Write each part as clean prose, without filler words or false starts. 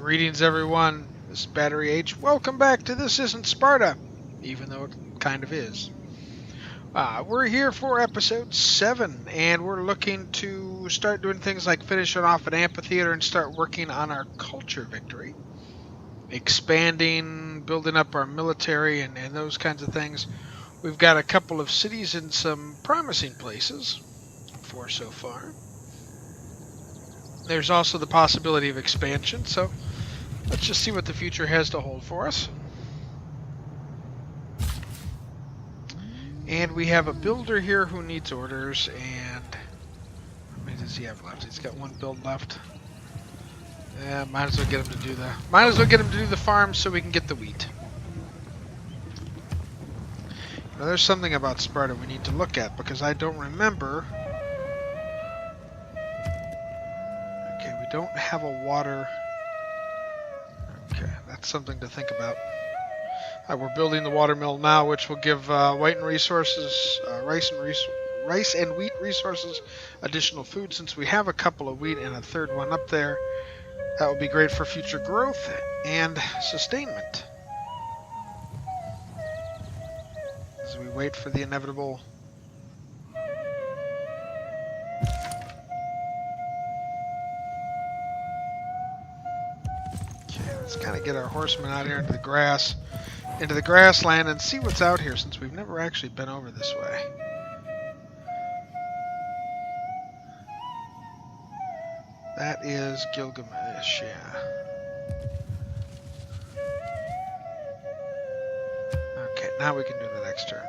Greetings, everyone. This is Battery H. Welcome back to This Isn't Sparta, even though it kind of is. We're here for episode 7, and we're looking to start doing things like finishing off an amphitheater and start working on our culture victory. Expanding, building up our military, and those kinds of things. We've got a couple of cities in some promising places for so far. There's also the possibility of expansion, so let's just see what the future has to hold for us. And we have a builder here who needs orders, and how many does he have left? He's got one build left. Yeah, might as well get him to do the farm so we can get the wheat. Now there's something about Sparta we need to look at because I don't remember. Okay, we don't have a water. Okay, that's something to think about. We're building the water mill now, which will give rice and wheat resources additional food. Since we have a couple of wheat and a third one up there, that will be great for future growth and sustainment. As we wait for the inevitable. Okay, let's kind of get our horsemen out here into the grassland and see what's out here, since we've never actually been over this way. That is Gilgamesh, yeah. Okay, now we can do the next turn.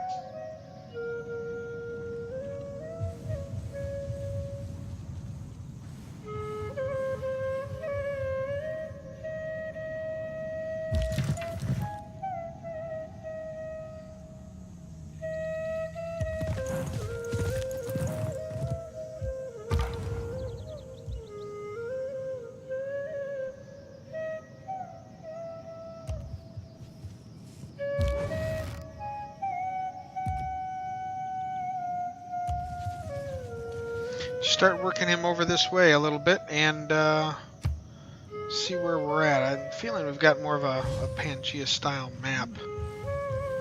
Start working him over this way a little bit and see where we're at. I'm feeling we've got more of a Pangea style map.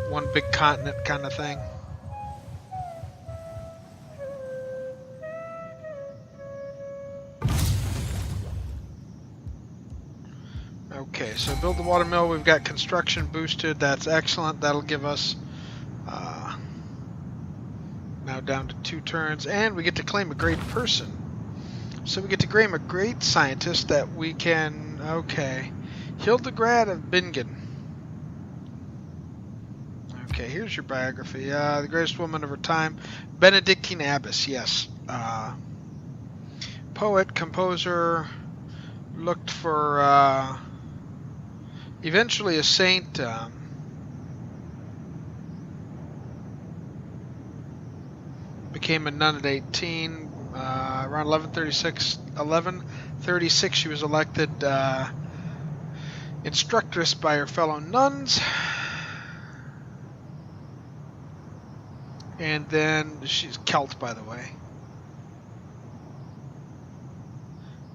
One big continent kind of thing. Okay, so build the water mill. We've got construction boosted. That's excellent. That'll give us now down to 2 turns, and we get to claim a great person. So we get to claim a great scientist that we can, okay, Hildegard of Bingen. Okay, here's your biography. The greatest woman of her time, Benedictine abbess, yes. Poet, composer, looked for, eventually a saint. Became a nun at 18. Around 1136 she was elected instructress by her fellow nuns. And then she's Celt, by the way.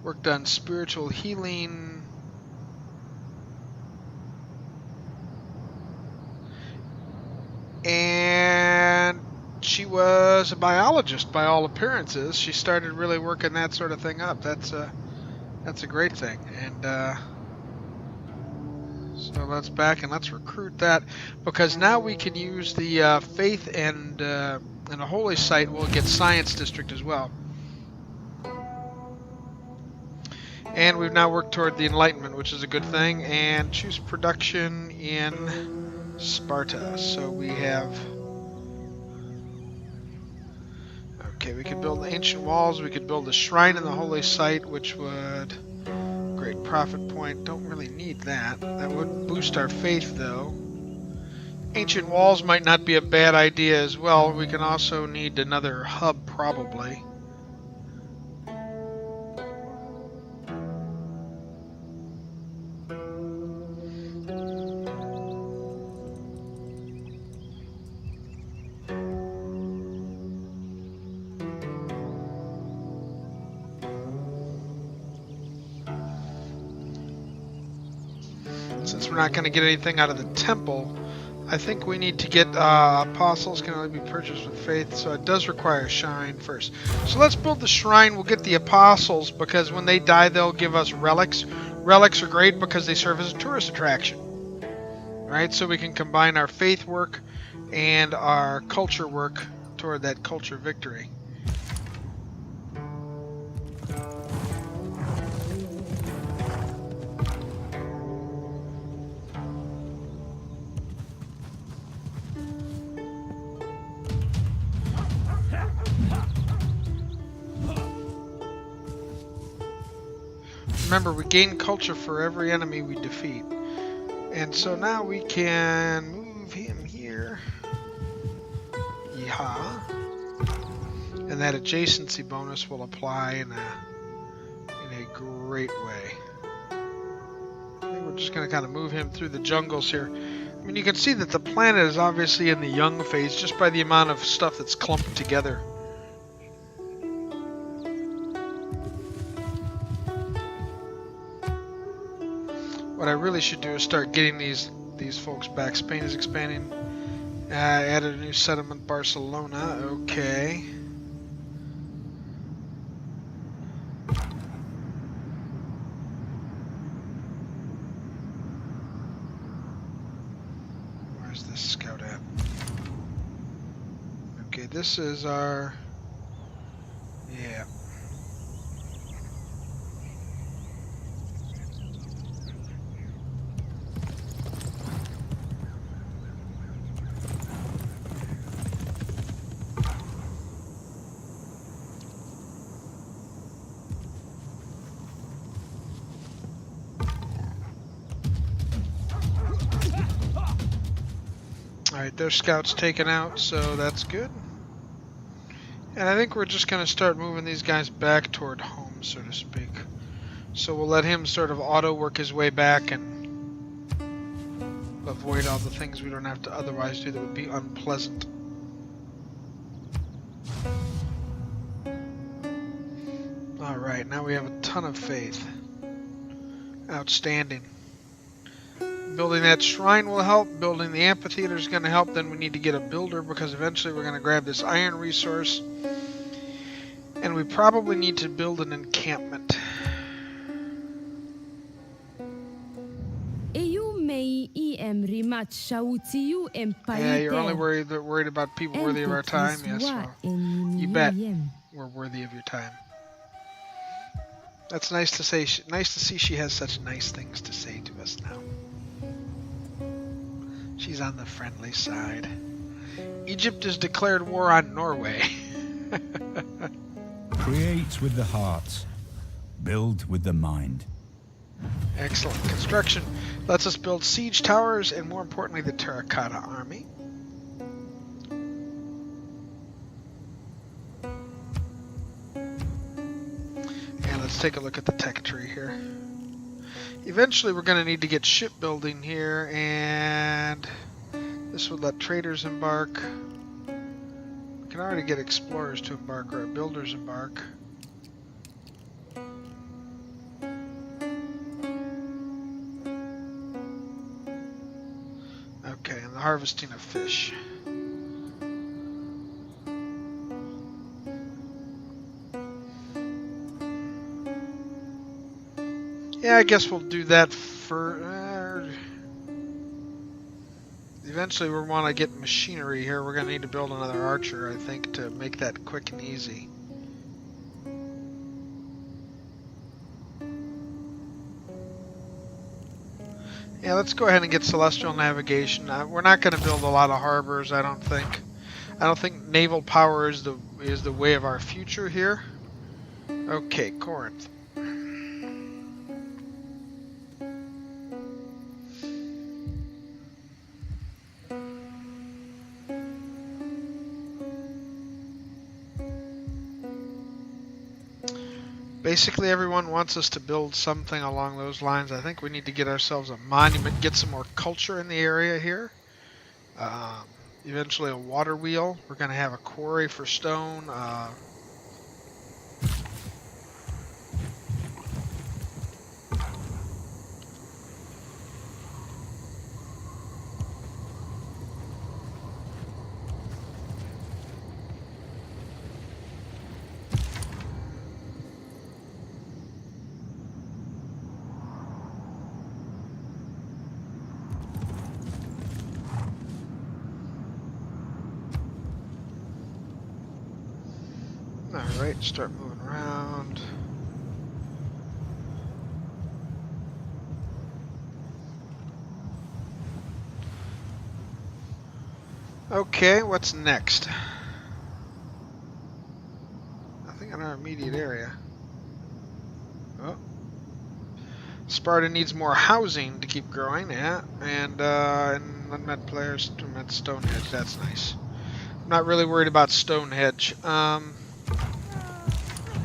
Worked on spiritual healing. And she was a biologist by all appearances. She started really working that sort of thing up. That's a great thing. And so let's back and let's recruit that, because now we can use the faith and a holy site. We'll get science district as well. And we've now worked toward the Enlightenment, which is a good thing. And choose production in Sparta. So we have. Okay, we could build the ancient walls, we could build a shrine in the holy site, which would... Great profit point, don't really need that. That would boost our faith, though. Ancient walls might not be a bad idea as well. We can also need another hub, probably. since we're not going to get anything out of the temple, I think we need to get apostles can only be purchased with faith, so it does require a shrine first. So let's build the shrine. We'll get the apostles because when they die, they'll give us relics. Relics are great because they serve as a tourist attraction. Right? So we can combine our faith work and our culture work toward that culture victory. Remember, we gain culture for every enemy we defeat. And so now we can move him here. Yeehaw. And that adjacency bonus will apply in a great way. I think we're just going to kind of move him through the jungles here. I mean, you can see that the planet is obviously in the young phase just by the amount of stuff that's clumped together. What I really should do is start getting these folks back. Spain is expanding. Added a new settlement, Barcelona. Okay. Where's this scout at? Okay, this is our... Yeah. Alright, their scouts taken out, so that's good. And I think we're just going to start moving these guys back toward home, so to speak. So we'll let him sort of auto-work his way back and avoid all the things we don't have to otherwise do that would be unpleasant. Alright, now we have a ton of faith. Outstanding. Building that shrine will help. Building the amphitheater is going to help. Then we need to get a builder because eventually we're going to grab this iron resource. And we probably need to build an encampment. Yeah, you're only worried about people worthy of our time? Yes, well, you bet we're worthy of your time. That's nice to say. Nice to see she has such nice things to say to us now. She's on the friendly side. Egypt has declared war on Norway. Create with the heart. Build with the mind. Excellent. Construction lets us build siege towers and, more importantly, the terracotta army. And let's take a look at the tech tree here. Eventually we're going to need to get shipbuilding here, and this would let traders embark. We can already get explorers to embark, or builders embark. Okay, and the harvesting of fish. Yeah, I guess we'll do that for... eventually we want to get machinery here. We're going to need to build another archer, I think, to make that quick and easy. Yeah, let's go ahead and get celestial navigation. We're not going to build a lot of harbors, I don't think. I don't think naval power is the way of our future here. Okay, Corinth. Basically, everyone wants us to build something along those lines. I think we need to get ourselves a monument, get some more culture in the area here. Eventually a water wheel. We're going to have a quarry for stone. Alright, start moving around. Okay, what's next? Nothing in our immediate area. Oh. Sparta needs more housing to keep growing, yeah. And unmet players, unmet Stonehenge, that's nice. I'm not really worried about Stonehenge. And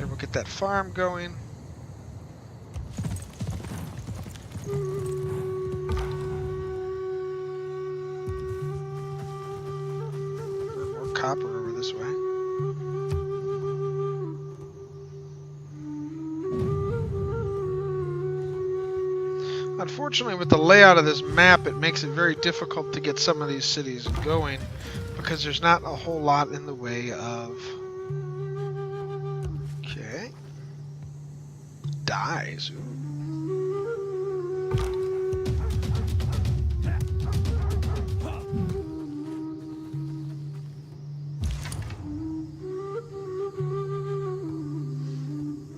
we'll get that farm going. More copper over this way. Unfortunately, with the layout of this map, it makes it very difficult to get some of these cities going because there's not a whole lot in the way of... Okay. Dies. Ooh.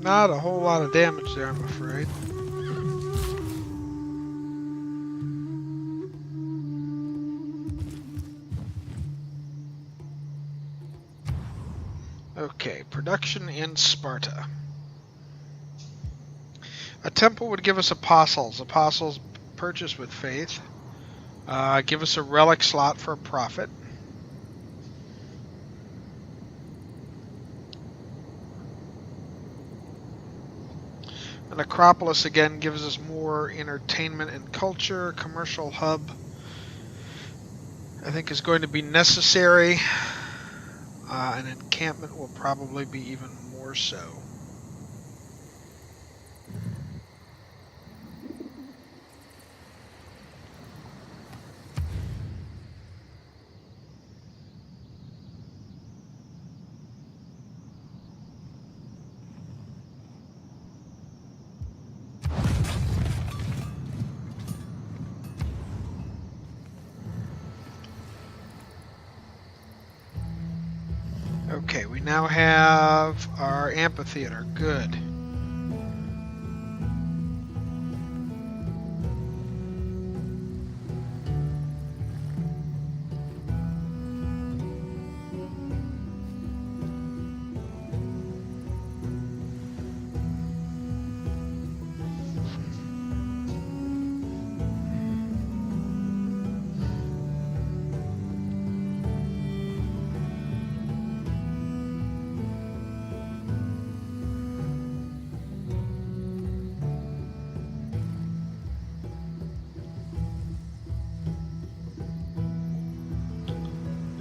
Not a whole lot of damage there, I'm afraid. Okay, production in Sparta. A temple would give us apostles. Apostles purchase with faith. Give us a relic slot for a prophet. An Acropolis again gives us more entertainment and culture. Commercial hub, I think, is going to be necessary. An encampment will probably be even more so. Okay, we now have our amphitheater. Good.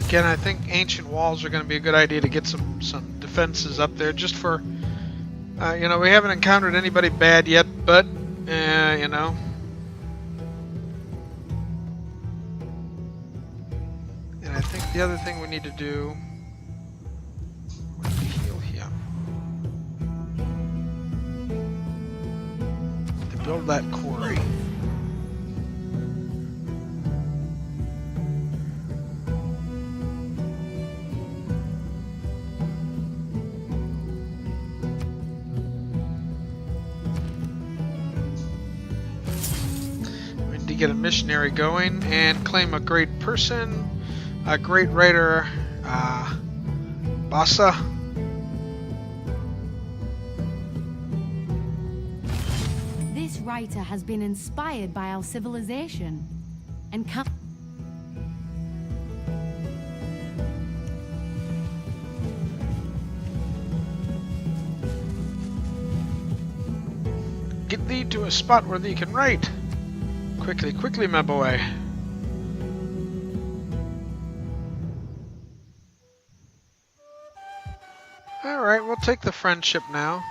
Again, I think ancient walls are going to be a good idea to get some defenses up there, just for, you know, we haven't encountered anybody bad yet, but, you know. And I think the other thing we need to do, heal him. To build that quarry. Get a missionary going and claim a great person, a great writer, Basa. This writer has been inspired by our civilization and come. Get thee to a spot where thee can write. Quickly, quickly, my boy. Alright, we'll take the friendship now.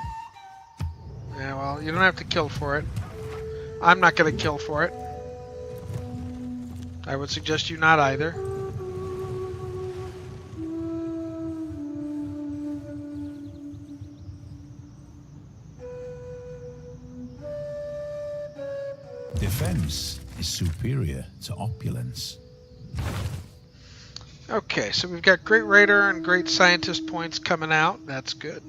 Yeah, well, you don't have to kill for it. I'm not going to kill for it. I would suggest you not either. Defense is superior to opulence. Okay, so we've got Great Raider and Great Scientist points coming out. That's good.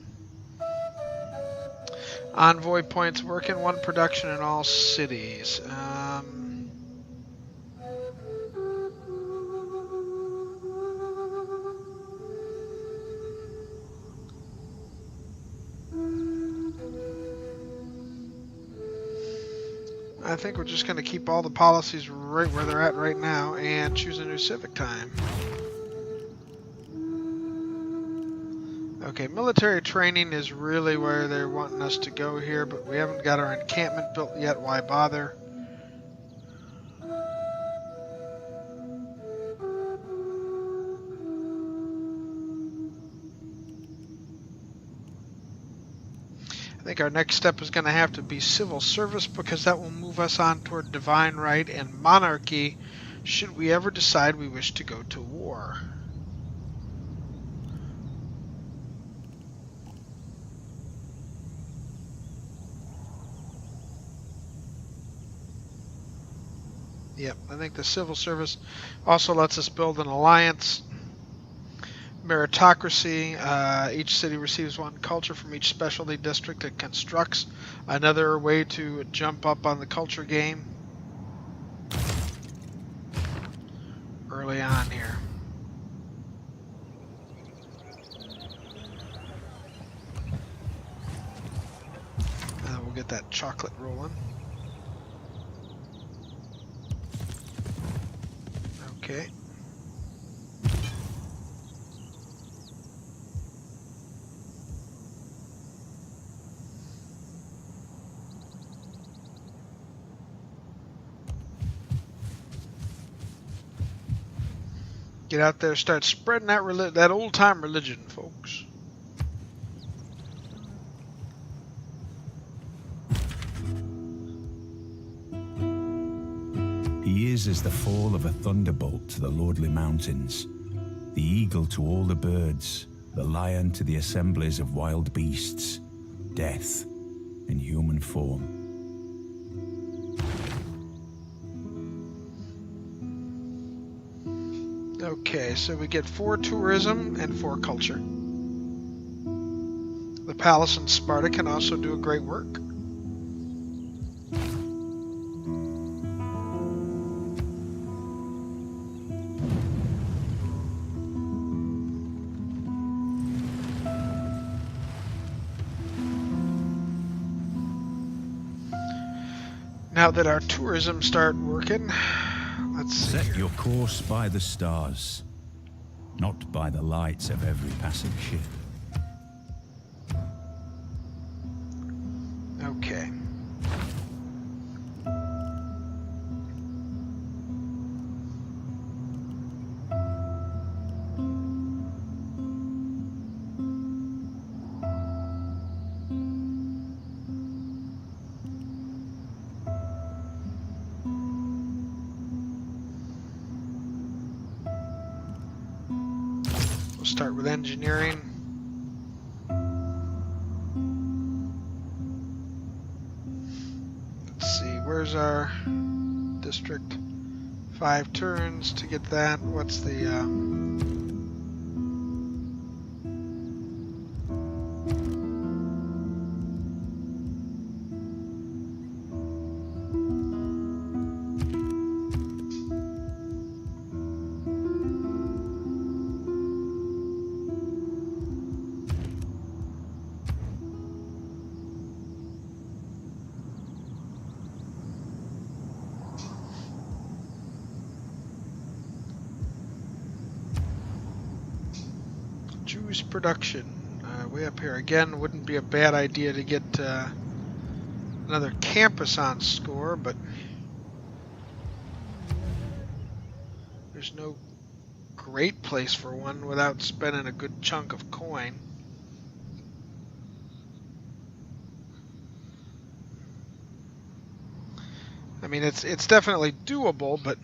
Envoy points work in one production in all cities. I think we're just going to keep all the policies right where they're at right now and choose a new civic time. Okay, military training is really where they're wanting us to go here, but we haven't got our encampment built yet. Why bother? I think our next step is going to have to be civil service because that will move us on toward divine right and monarchy should we ever decide we wish to go to war. Yep, I think the civil service also lets us build an alliance. Meritocracy, each city receives one culture from each specialty district it constructs. Another way to jump up on the culture game early on here. And then we'll get that chocolate rolling. Okay. Get out there, start spreading that old-time religion, folks. He is as the fall of a thunderbolt to the lordly mountains, the eagle to all the birds, the lion to the assemblies of wild beasts, death in human form. Okay, so we get 4 tourism and 4 culture. The palace in Sparta can also do a great work. Now that our tourism start working, let's see. Set your course by the stars, not by the lights of every passing ship. Okay. We'll start with engineering. Let's see, where's our district? 5 turns to get that. What's the juice production? Way up here again. Wouldn't be a bad idea to get another campus on score, but there's no great place for one without spending a good chunk of coin. I mean, it's definitely doable, but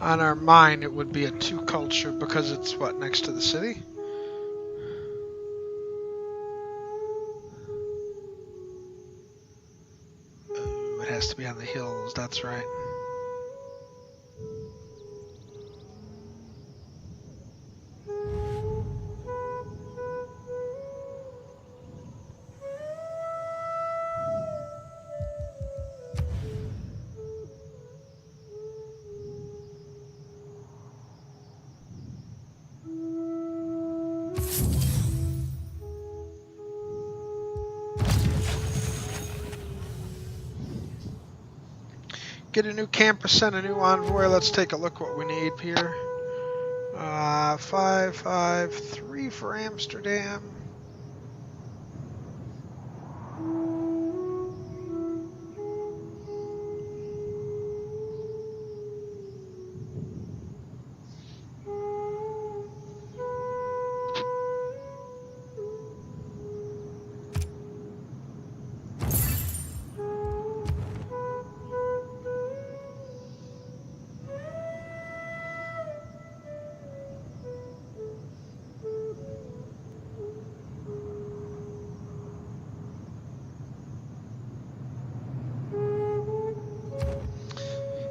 On our mine, it would be a 2 culture because it's, what, next to the city? Oh, it has to be on the hills, that's right. Get a new campus, send a new envoy. Let's take a look what we need here. 553 for Amsterdam.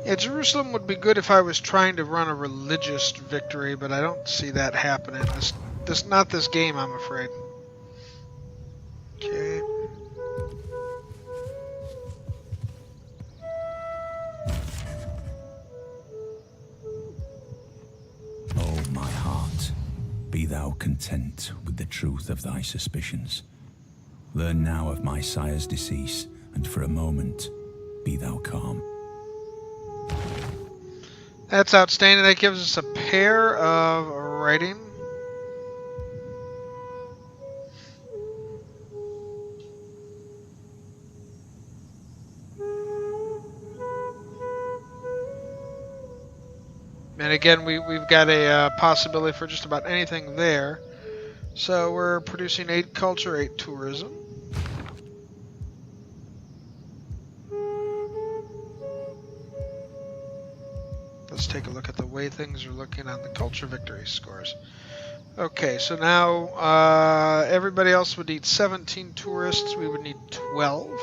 Yeah, Jerusalem would be good if I was trying to run a religious victory, but I don't see that happening. Not this game, I'm afraid. Okay. O my heart, be thou content with the truth of thy suspicions. Learn now of my sire's decease, and for a moment, be thou calm. That's outstanding. That gives us a pair of writing. And again, we've got a possibility for just about anything there. So we're producing 8 culture, 8 tourism. Let's take a look at the way things are looking on the culture victory scores. Okay, so now everybody else would need 17 tourists. We would need 12.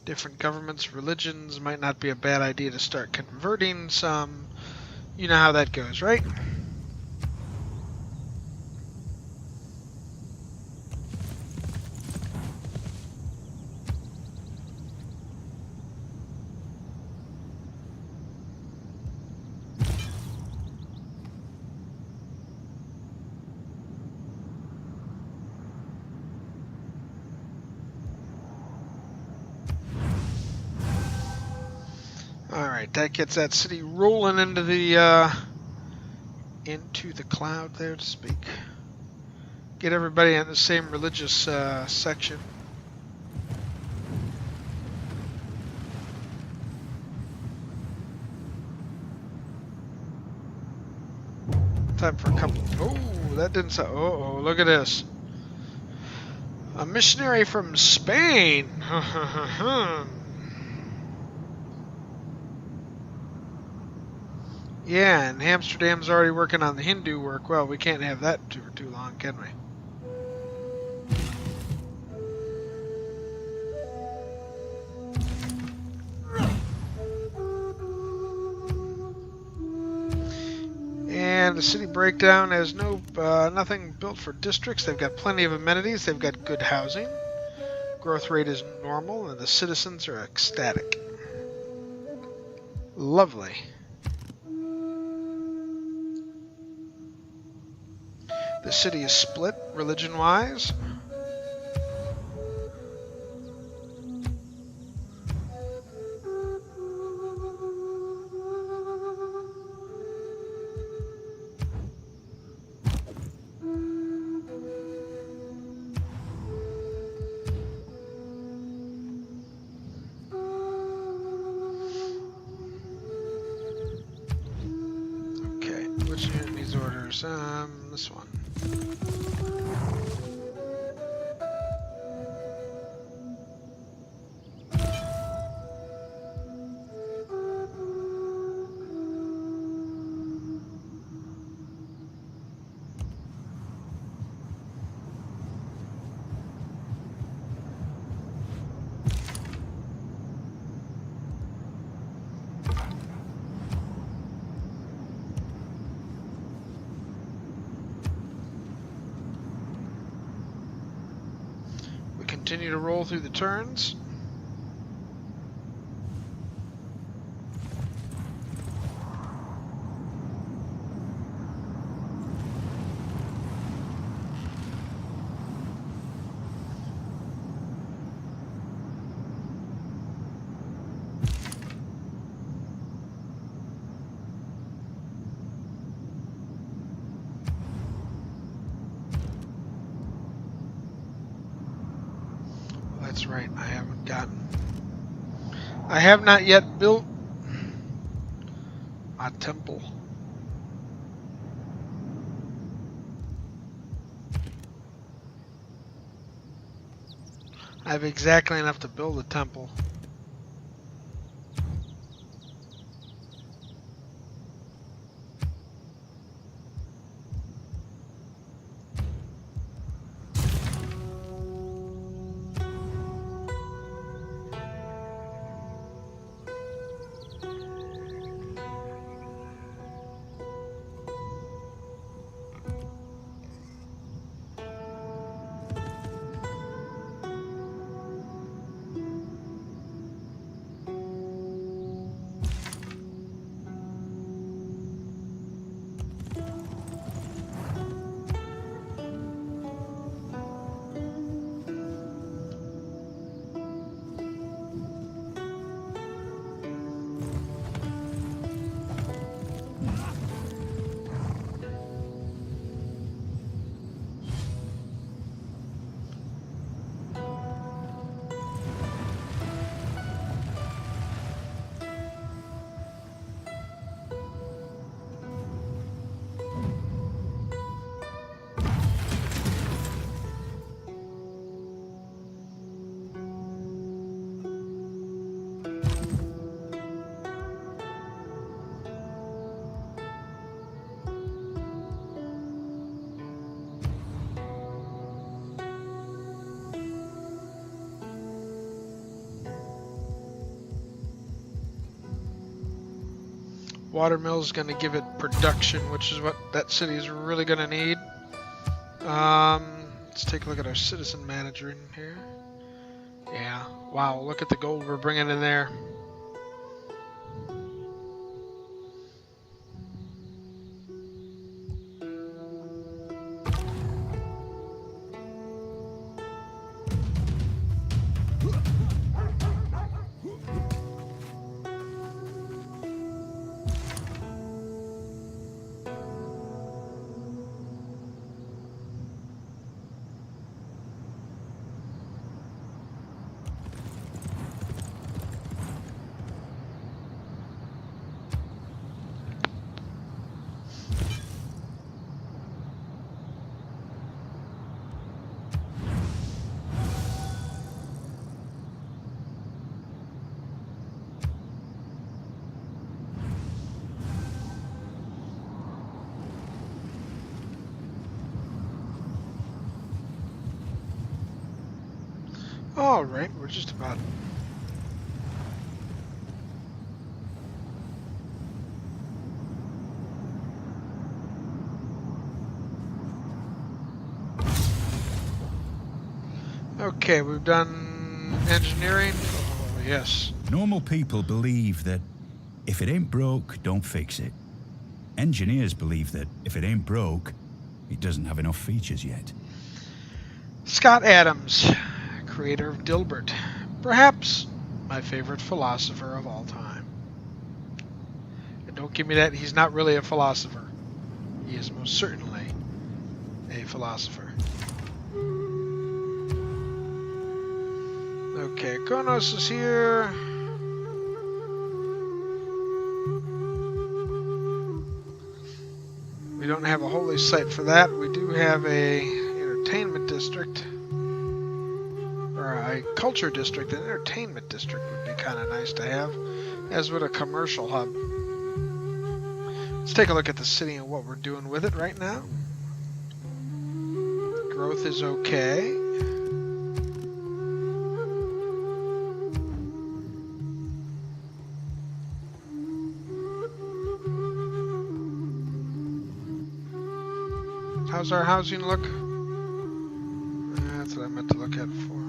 Different governments, religions, might not be a bad idea to start converting some. You know how that goes, right? Alright, that gets that city rolling into the cloud there, to speak. Get everybody in the same religious section. Time for a couple. Oh, that didn't sound. Oh, look at this. A missionary from Spain. Yeah, and Amsterdam's already working on the Hindu work. Well, we can't have that for too long, can we? And the city breakdown has nothing built for districts. They've got plenty of amenities. They've got good housing. Growth rate is normal, and the citizens are ecstatic. Lovely. The city is split religion-wise. Okay, which unit needs orders? course. This one. Continue to roll through the turns. That's right, I have not yet built a temple. I have exactly enough to build a temple. Watermill is going to give it production, which is what that city is really going to need. Let's take a look at our citizen manager in here. Yeah, wow, look at the gold we're bringing in there. All right, we're just about. Okay, we've done engineering. Oh, yes. Normal people believe that if it ain't broke, don't fix it. Engineers believe that if it ain't broke, it doesn't have enough features yet. Scott Adams, creator of Dilbert, perhaps my favorite philosopher of all time. And don't give me that he's not really a philosopher. He is most certainly a philosopher. Okay, Konos is here. We don't have a holy site for that. We do have a entertainment district. Or a culture district. An entertainment district would be kind of nice to have. As would a commercial hub. Let's take a look at the city and what we're doing with it right now. Growth is okay. How's our housing look? That's what I meant to look at before.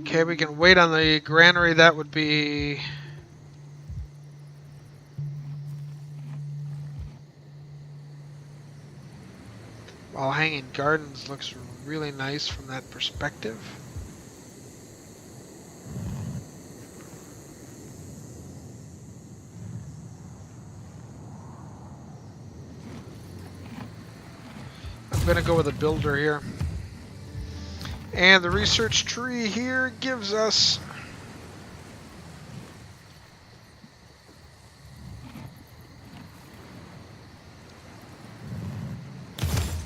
Okay, we can wait on the granary. That would be... While Hanging Gardens looks really nice from that perspective. I'm going to go with a builder here. And the research tree here gives us...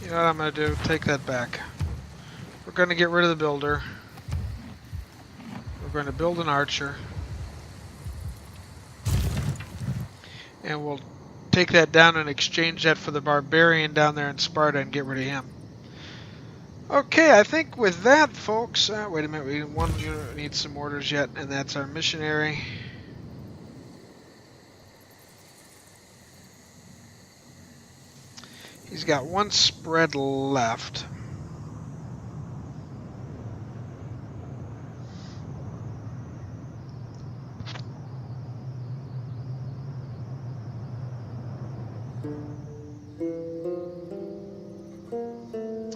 You know what I'm going to do? Take that back. We're going to get rid of the builder. We're going to build an archer. And we'll take that down and exchange that for the barbarian down there in Sparta and get rid of him. Okay, I think with that, folks... wait a minute, one unit needs some orders yet, and that's our missionary. He's got one spread left.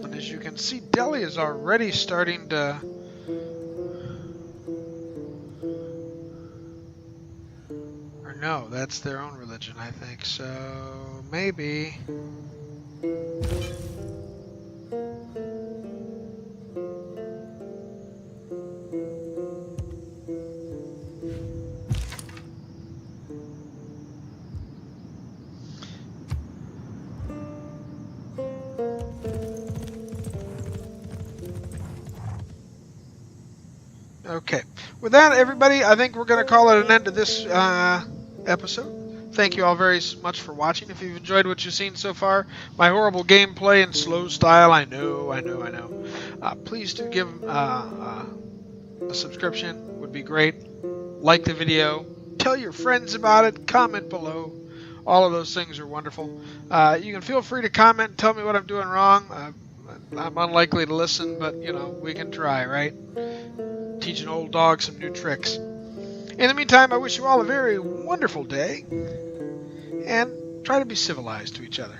And as you can see, Delhi is already starting to... Or no, that's their own religion, I think. So maybe... Okay. With that, everybody, I think we're going to call it an end to this episode. Thank you all very much for watching. If you've enjoyed what you've seen so far, my horrible gameplay and slow style, I know. Please do give a subscription. Would be great. Like the video. Tell your friends about it. Comment below. All of those things are wonderful. You can feel free to comment and tell me what I'm doing wrong. I'm unlikely to listen, but, you know, we can try, right? Teach an old dog some new tricks. In the meantime, I wish you all a very wonderful day, and try to be civilized to each other.